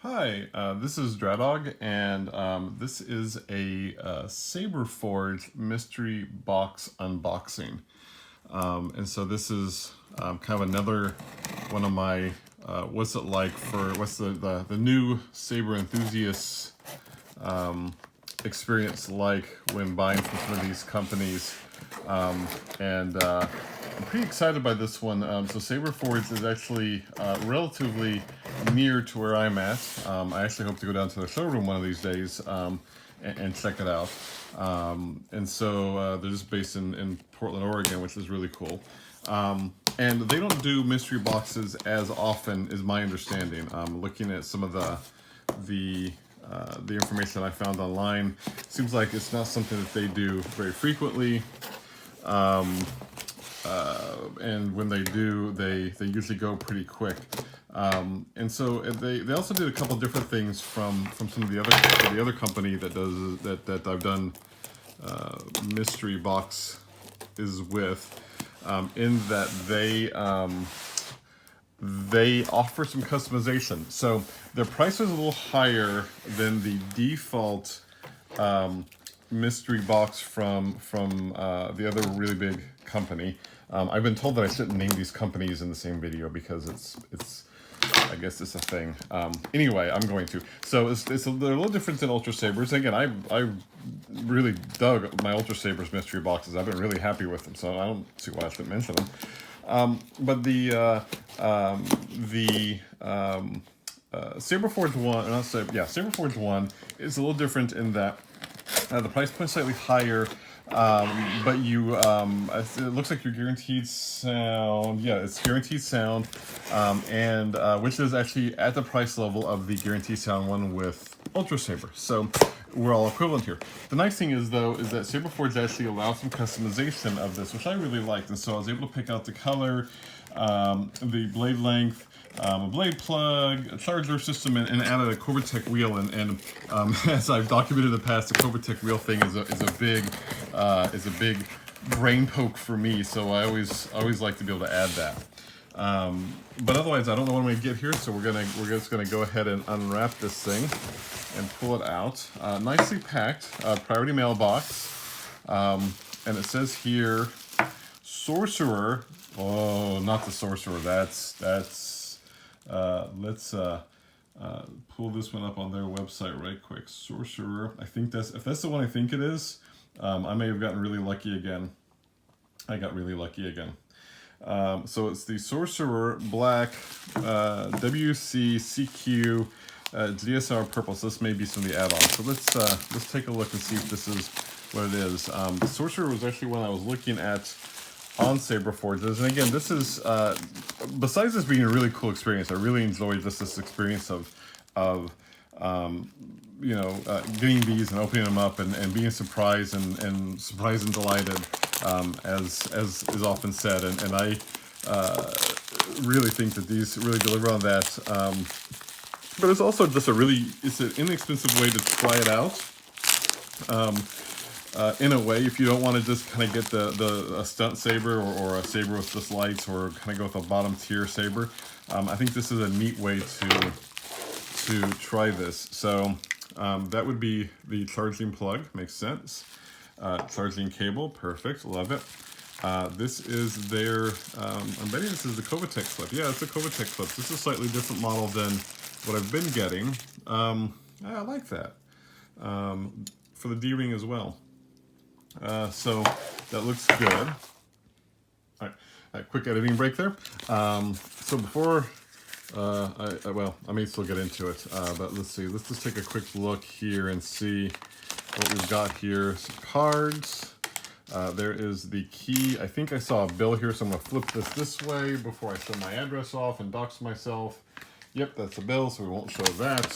Hi, this is Dradog, and this is a Saberforge Mystery Box unboxing. And so this is kind of another one of my what's it like for what's the new Saber enthusiasts experience like when buying from some of these companies. And I'm pretty excited by this one. So Saberforge is actually relatively near to where I'm at. I actually hope to go down to the showroom one of these days and check it out. And so they're just based in Portland, Oregon, which is really cool. And they don't do mystery boxes as often, is my understanding. Looking at some of the information I found online, seems like it's not something that they do very frequently. And when they do, they usually go pretty quick. And so they also did a couple different things from some of the other company that does that I've done mystery box is with, in that they offer some customization. So their price is a little higher than the default mystery box from the other really big company. I've been told that I shouldn't name these companies in the same video because it's I guess it's a thing. Anyway, I'm going to. So they're a little different than Ultra Sabers. Again, I really dug my Ultra Sabers mystery boxes. I've been really happy with them, so I don't see why I shouldn't mention them. But the Saberforge one, Saberforge one is a little different in that the price point is slightly higher, but it looks like you're guaranteed sound. Yeah, it's guaranteed sound, and which is actually at the price level of the guaranteed sound one with Ultra Saber. So we're all equivalent here. The nice thing is, though, is that Saberforge actually allows some customization of this, which I really liked. And so I was able to pick out the color, the blade length, a blade plug, a charger system, and added a Covertech wheel. And as I've documented in the past, the Covertech wheel thing is a big brain poke for me. So I always like to be able to add that. But otherwise, I don't know what I'm going to get here, so we're just gonna go ahead and unwrap this thing and pull it out. Nicely packed, priority mailbox, and it says here, Sorcerer. Oh, not the Sorcerer. Let's pull this one up on their website right quick. Sorcerer. I think if that's the one I think it is, I may have gotten really lucky again. I got really lucky again. So it's the Sorcerer Black WC CQ DSR Purple. So this may be some of the add-ons. So let's take a look and see if this is what it is. The Sorcerer was actually one I was looking at on Saberforges, and again, this is besides this being a really cool experience, I really enjoyed this experience of getting these and opening them up and being surprised and surprised and delighted, as is often said, and I really think that these really deliver on that. But it's also just it's an inexpensive way to try it out. In a way, if you don't want to just kind of get a stunt saber or a saber with just lights, or kind of go with a bottom tier saber, I think this is a neat way to try this. So that would be the charging plug. Makes sense. Charging cable, perfect, love it. This is their, I'm betting this is the Covertech clip. Yeah, it's a Covertech clip. This is a slightly different model than what I've been getting. I like that. For the D-ring as well. So that looks good. All right, quick editing break there. So before, I may still get into it, but let's see. Let's just take a quick look here and see what we've got here. Some cards. There is the key. I think I saw a bill here, so I'm going to flip this way before I show my address off and dox myself. Yep, that's a bill, so we won't show that.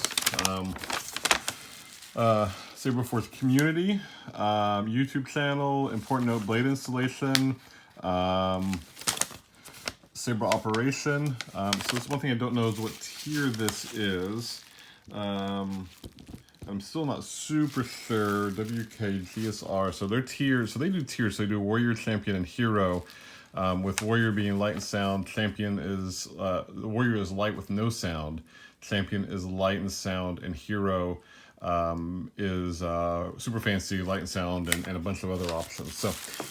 Saberforge community, YouTube channel, important note, blade installation, Saber operation. So this one thing I don't know is what tier this is. I'm still not super sure. WK, GSR, so they're tiers. So they do tiers. So they do warrior, champion, and hero. With Warrior being light and sound, Champion is Warrior is light with no sound. Champion is light and sound, and Hero is super fancy, light and sound, and a bunch of other options. So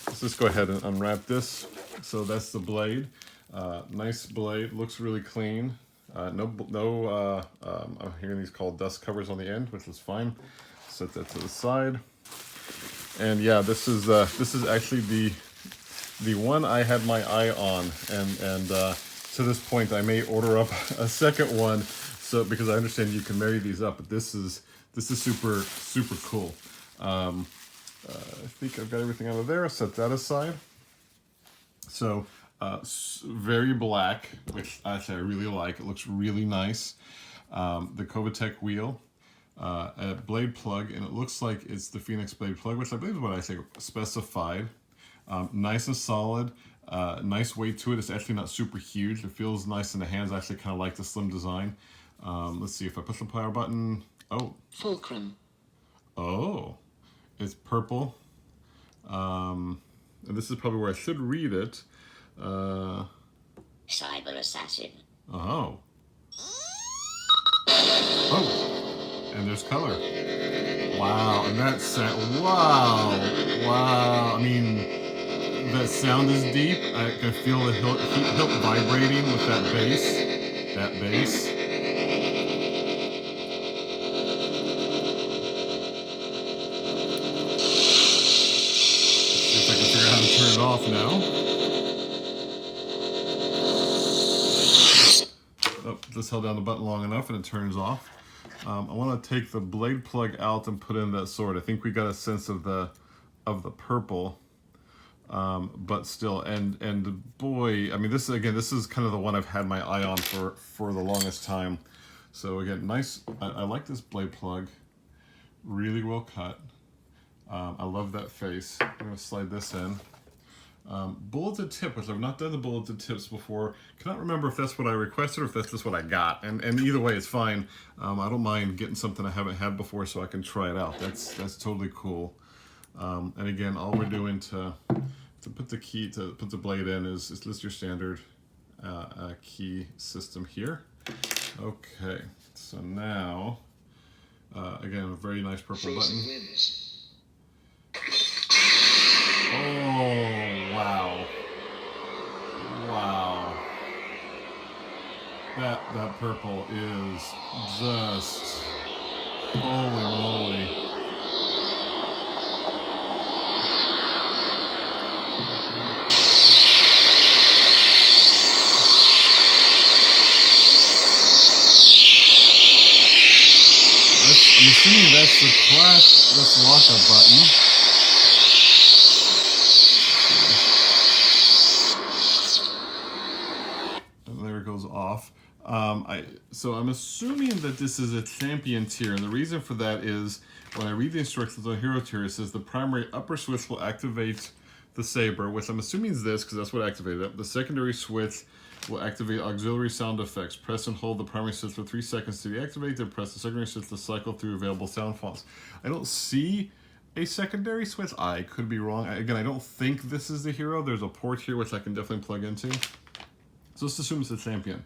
let's just go ahead and unwrap this. So that's the blade. Nice blade, looks really clean. I'm hearing these called dust covers on the end, which is fine. Set that to the side. And yeah, this is actually the one I had my eye on, and to this point I may order up a second one, so because I understand you can marry these up, but this is super cool. I think I've got everything out of there. Set that aside. So very black, which actually I really like. It looks really nice. The Kovatek wheel, a blade plug, and it looks like it's the Phoenix blade plug, which I believe is what I say specified. Nice and solid, nice weight to it. It's actually not super huge. It feels nice in the hands. I actually kind of like the slim design. Let's see if I push the power button. Oh. Fulcrum. Oh, it's purple. And this is probably where I should read it. Cyber assassin. Oh. Oh. And there's color. Wow. And that sound. Wow. Wow. I mean, that sound is deep. I can feel the hilt vibrating with that bass. That bass. See if I can figure out how to turn it off now. Oh, just held down the button long enough and it turns off. I want to take the blade plug out and put in that sword. I think we got a sense of the purple, but still, and boy, I mean, this is kind of the one I've had my eye on for the longest time. So again, nice. I like this blade plug, really well cut. I love that face. I'm gonna slide this in. Bulleted tip, which I've not done the bulleted tips before. Cannot remember if that's what I requested or if that's just what I got. And either way, it's fine. I don't mind getting something I haven't had before so I can try it out. That's totally cool. And again, all we're doing to put the blade in is just your standard key system here. Okay, so now again, a very nice purple button. Oh, wow. Wow. That purple is just, holy moly. I'm assuming that's the class, let's lock a button. Goes off. So I'm assuming that this is a champion tier, and the reason for that is when I read the instructions on hero tier, it says the primary upper switch will activate the saber, which I'm assuming is this because that's what activated it. The secondary switch will activate auxiliary sound effects. Press and hold the primary switch for 3 seconds to deactivate, then press the secondary switch to cycle through available sound fonts. I don't see a secondary switch. I could be wrong. Again, I don't think this is the hero. There's a port here which I can definitely plug into. So let's assume it's a champion.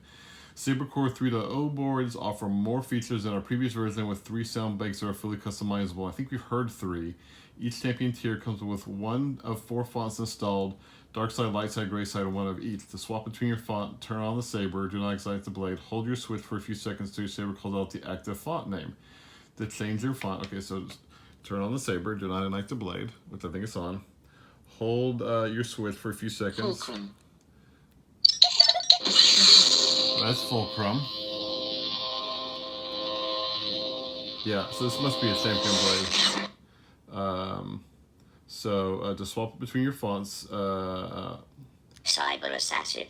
Sabercore 3.0 boards offer more features than our previous version with 3 sound banks that are fully customizable. I think we've heard 3. Each champion tier comes with 1 of 4 fonts installed, dark side, light side, gray side, and 1 of each. To swap between your font, turn on the saber, do not excite the blade, hold your switch for a few seconds till your saber calls out the active font name. To change your font, okay, so just turn on the saber, do not ignite the blade, which I think it's on. Hold your switch for a few seconds. Fulcrum. That's Fulcrum. Yeah, so this must be a champion blade. So to swap between your fonts, Cyber assassin.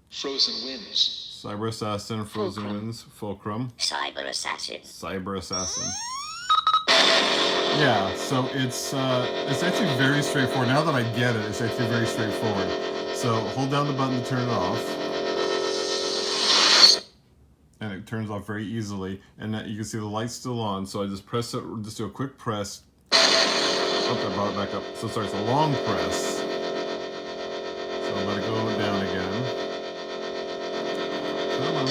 Frozen Winds. Cyber Assassin, Frozen Fulcrum. Winds, Fulcrum, Cyber assassin. Cyber Assassin. Yeah, so it's actually very straightforward. Now that I get it, it's actually very straightforward. So hold down the button to turn it off. And it turns off very easily. And you can see the light's still on. So I just press it, just do a quick press. Oh, I brought it back up. So sorry, it's a long press. on.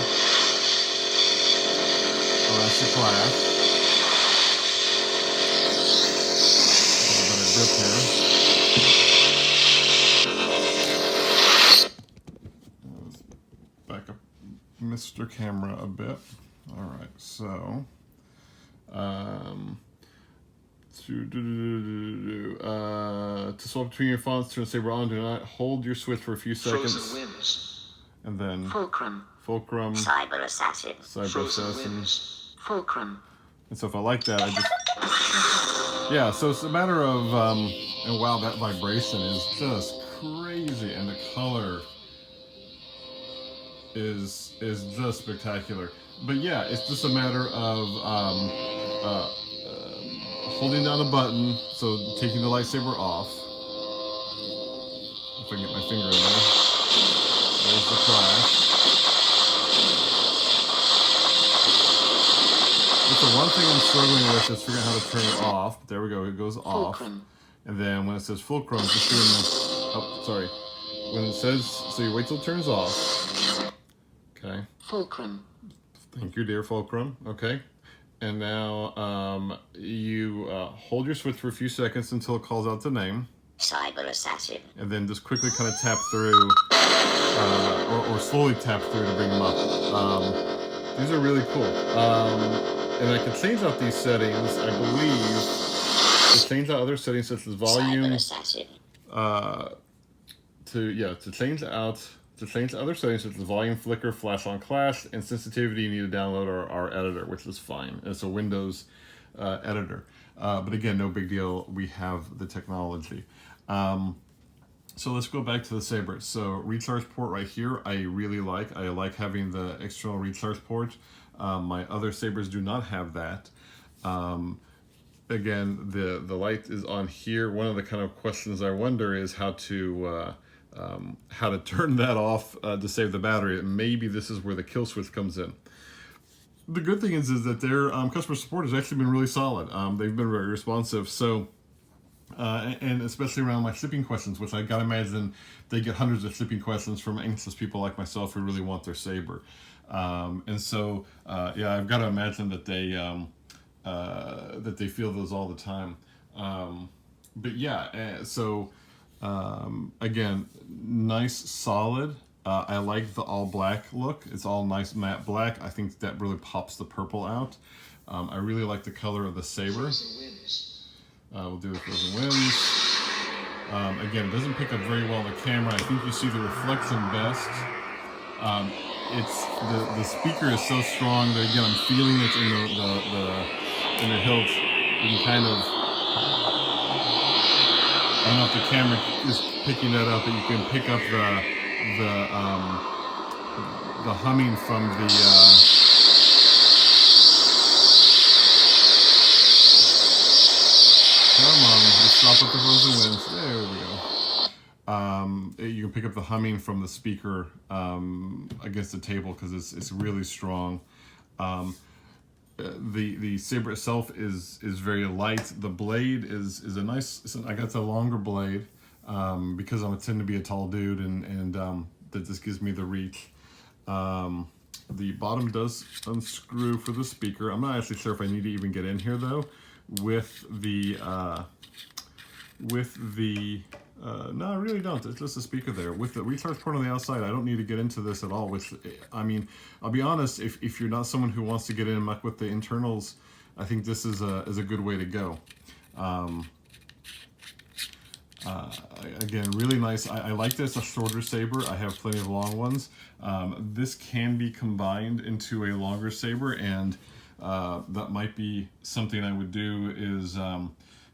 Oh, that's the class. A better grip here. Let's back up Mr. Camera a bit. All right, so to swap between your fonts, turn saber on. Do not hold your switch for a few seconds. Frozen winds. And then Fulcrum. Fulcrum, Cyber assassin. Cyber Frozen Assassin. winds. Fulcrum. And so if I like that, I just... Yeah, so it's a matter of... and wow, that vibration is just crazy. And the color is just spectacular. But yeah, it's just a matter of holding down a button, so taking the lightsaber off. If I can get my finger in there. There's the clash. So one thing I'm struggling with is figuring out how to turn it off. There we go, it goes off. Fulcrum. And then when it says fulcrum, just doing the... Oh, sorry. When it says... So you wait till it turns off. Okay. Fulcrum. Thank you, dear Fulcrum. Okay. And now you hold your switch for a few seconds until it calls out the name. Cyber assassin. And then just quickly kind of tap through, or slowly tap through to bring them up. These are really cool. And I can change out these settings, I believe. To change out other settings such as volume. Cyber assassin. To change other settings such as volume, flicker, flash on clash, and sensitivity, you need to download our editor, which is fine. It's a Windows editor. But again, no big deal. We have the technology. So let's go back to the saber. So recharge port right here, I really like. I like having the external recharge port. My other sabers do not have that. Again, the light is on here. One of the kind of questions I wonder is how to turn that off to save the battery. Maybe this is where the kill switch comes in. The good thing is that their customer support has actually been really solid. They've been very responsive. So, and especially around my shipping questions, which I gotta imagine they get hundreds of shipping questions from anxious people like myself who really want their saber. And so, yeah, I've got to imagine that they feel those all the time. But yeah, so again, nice, solid. I like the all black look. It's all nice matte black. I think that really pops the purple out. I really like the color of the saber. Frozen winds. We'll do the Frozen Winds. Again, it doesn't pick up very well on the camera. I think you see the reflection best. It's the speaker is so strong that again I'm feeling it in the hilt. You can kind of, I don't know if the camera is picking that up, but you can pick up the humming from the come on, let's stop with the Frozen Winds. There we go. You can pick up the humming from the speaker against the table because it's really strong. The saber itself is very light. The blade is a nice. I got the longer blade because I tend to be a tall dude, and that just gives me the reach. The bottom does unscrew for the speaker. I'm not actually sure if I need to even get in here though. With the no, I really don't. It's just a speaker there. With the recharge port on the outside, I don't need to get into this at all, which, I mean, I'll be honest, if you're not someone who wants to get in and muck with the internals, I think this is a good way to go. Again, really nice. I like this, a shorter saber. I have plenty of long ones. This can be combined into a longer saber, and that might be something I would do is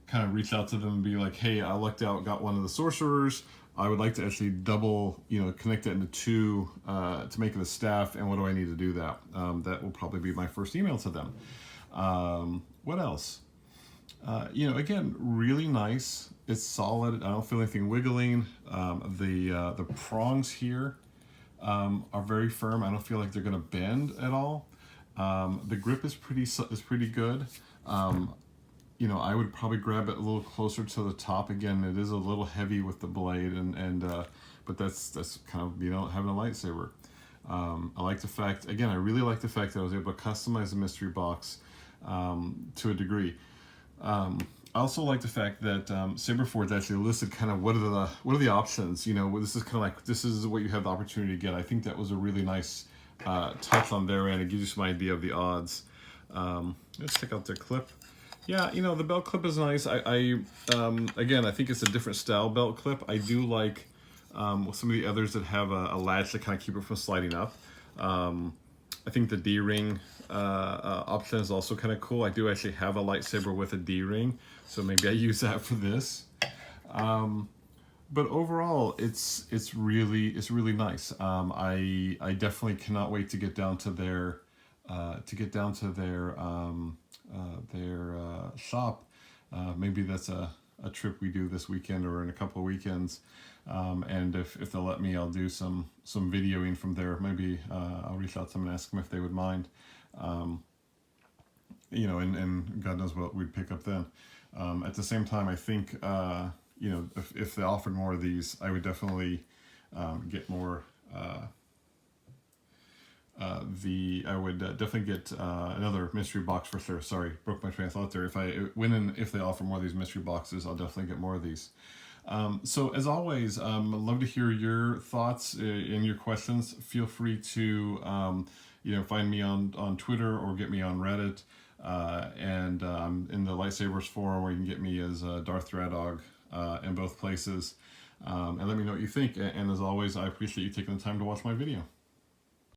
kind of reach out to them and be like, hey, I lucked out, got one of the sorcerers. I would like to actually double, connect it into two to make it a staff, and what do I need to do that? That will probably be my first email to them. What else? Again, really nice. It's solid. I don't feel anything wiggling. The prongs here are very firm. I don't feel like they're going to bend at all. The grip is pretty good. I would probably grab it a little closer to the top. Again, it is a little heavy with the blade, but that's kind of having a lightsaber. I like the fact, again, I really like the fact that I was able to customize the mystery box to a degree. I also like the fact that Saberforge actually listed kind of what are the options. You know, this is kind of like, this is what you have the opportunity to get. I think that was a really nice touch on their end. It gives you some idea of the odds. Let's check out their clip. Yeah, you know, the belt clip is nice. Again, I think it's a different style belt clip. I do like some of the others that have a latch to kind of keep it from sliding up. I think the D-ring option is also kind of cool. I do actually have a lightsaber with a D-ring, so maybe I use that for this. But overall, it's really nice. I definitely cannot wait to get down to their shop. Maybe that's a trip we do this weekend or in a couple of weekends. And if they'll let me, I'll do some videoing from there. Maybe I'll reach out to them and ask them if they would mind. You know, and God knows what we'd pick up then. At the same time, I think, you know, if they offered more of these, I would definitely get more. I would definitely get another mystery box for sure. Sorry, broke my train of thought there. If they offer more of these mystery boxes, I'll definitely get more of these. So as always, I'd love to hear your thoughts and your questions. Feel free to you know, find me on Twitter or get me on Reddit, and in the Lightsabers forum, where you can get me as Darth Dradog in both places. And let me know what you think. And as always, I appreciate you taking the time to watch my video.